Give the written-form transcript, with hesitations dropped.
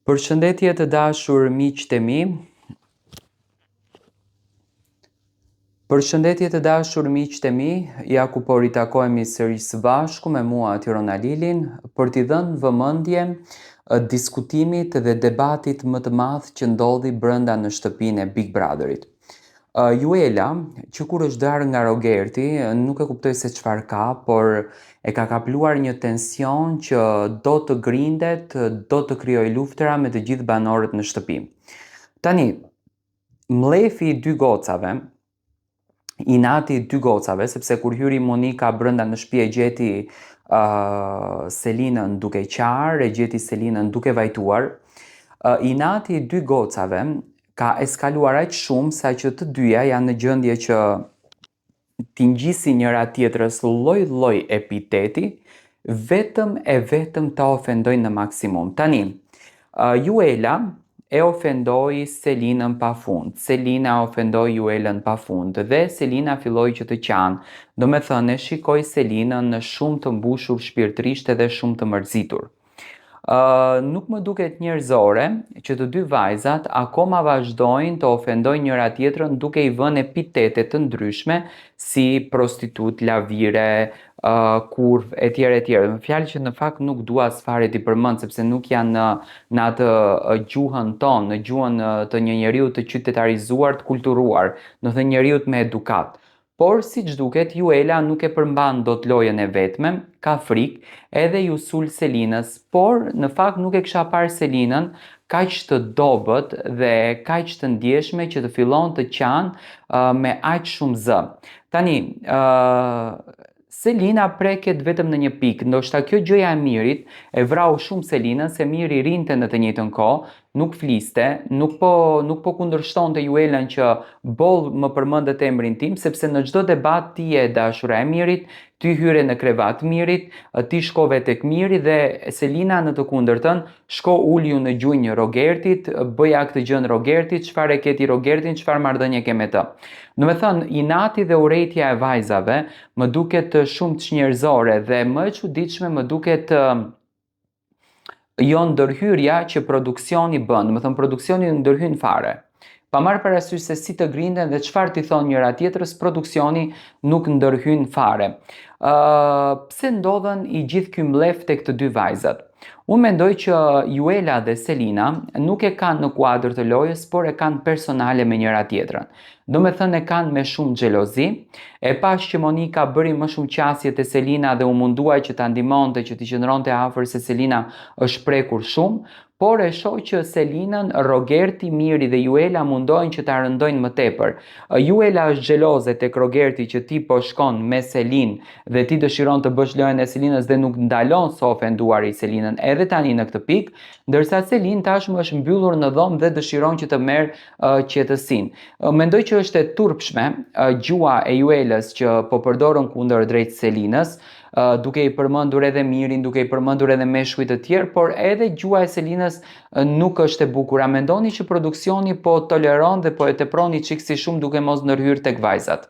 Përshëndetje të dashur miqtë e mi. Përshëndetje të dashur miqtë e mi, ja ku po ritakojemi sërish së bashku me mua Tirona Lilin për t'i dhënë vëmendje diskutimit dhe debatit më të madh që ndodhi brenda në shtëpinë e Big Brotherit. Juela, që kur është darë nga Rogerti, nuk e kuptoj se çfarë ka, por e ka kapluar një tension që do të grindet, do të krijojë luftëra me të gjithë banorët në shtëpi. Tani, mlefi i dy gocave, inati i dy gocave, sepse kur hyri Monika brenda në shtëpi e gjeti Selinën duke qarë, e gjeti Selinën duke vajtuar, inati i dy gocave ka eskaluar aq shumë sa që të dyja janë në gjendje që t'i ngjisin njëra tjetrës lloj-lloj epiteti, vetëm e vetëm ta ofendojnë në maksimum. Tani, Juela e ofendoi Selinën pafund, Selina ofendoi Juelën pafund dhe Selina filloi që të qanë, do me thënë e shikoi Selinën në shumë të mbushur shpirtërisht edhe shumë të mërzitur. Nuk më duket njerëzore që të dy vajzat akoma vazhdojnë të ofendojnë njëra tjetrën duke i vënë epitete të ndryshme si prostitut, lavire, kurv, etj. Në fjalë që në fakt nuk dua as fare t'i përmend sepse nuk janë në atë gjuhën tonë, në gjuhën të një njeriu të qytetarizuar, të kulturuar, do thënë njeriu me edukat. Por siç duket, Juela nuk e përmban dot lojën e vetme, ka frikë edhe ju sul Selinës, por në fakt nuk e kisha parë Selinën kaq të dobët dhe kaq të ndjeshme që të fillon të qanë me aq shumë zë. Tani, Selina preket vetëm në një pikë, ndoshta kjo gjëja e Mirit e vrau shumë Selinën se Miri rinte në të njëjtën kohë, nuk fliste, nuk po kundërshtonte Juelën që boll më përmendet emrin tim, sepse në çdo debat ti je dashura e Mirit, ti hyre në krevat Mirit, ti shkove tek Miri dhe Selina në të kundërtën shko ulju në gjunjë Rogertit, bëja këtë gjën Rogertit, çfarë e ke ti Rogertin, çfarë marrëdhënie ke me të. Do me thënë, inati dhe urrejtja e vajzave më duket shumë çnjerëzore dhe më e çuditshme më duket jo ndërhyrja që produksioni bën, do me thënë produksioni ndërhyn fare. Pa marrë parasysh se si të grinden dhe çfarë t'i thonë njëra tjetrës, produksioni nuk ndërhyn fare. Pse ndodhen i gjithë ky mlef tek të dy vajzat? Unë mendoj që Juela dhe Selina nuk e kanë në kuadër të lojës, por e kanë personale me njëra tjetrën. Do me thënë e kanë me shumë xhelozi, e pash që Monika bëri më shumë qasje te Selina dhe u munduaj që ta ndihmonte që t'i qëndronte afër se Selina është prekur shumë, por e shoh që Selinën, Rogerti, Miri dhe Juela mundohen që ta rëndojnë më tepër. Juela është xheloze tek Rogerti që ti po shkon me Selinë dhe ti dëshiron të bësh lojën e Selinës dhe nuk ndalon së ofenduari Selinën edhe tani në këtë pikë, ndërsa Selin tashmë është mbyllur në dhomë dhe dëshiron që të merë qetësinë. Mendoj që është e turpshme gjua e Juelës që po përdorën kundër drejt Selinës, duke i përmendur edhe Mirin, duke i përmendur edhe meshkujt të tjerë, por edhe gjua e Selinës nuk është e bukur. A mendoni që produksioni po toleron dhe po e tepron i çiksi shumë duke mos ndërhyrë tek vajzat?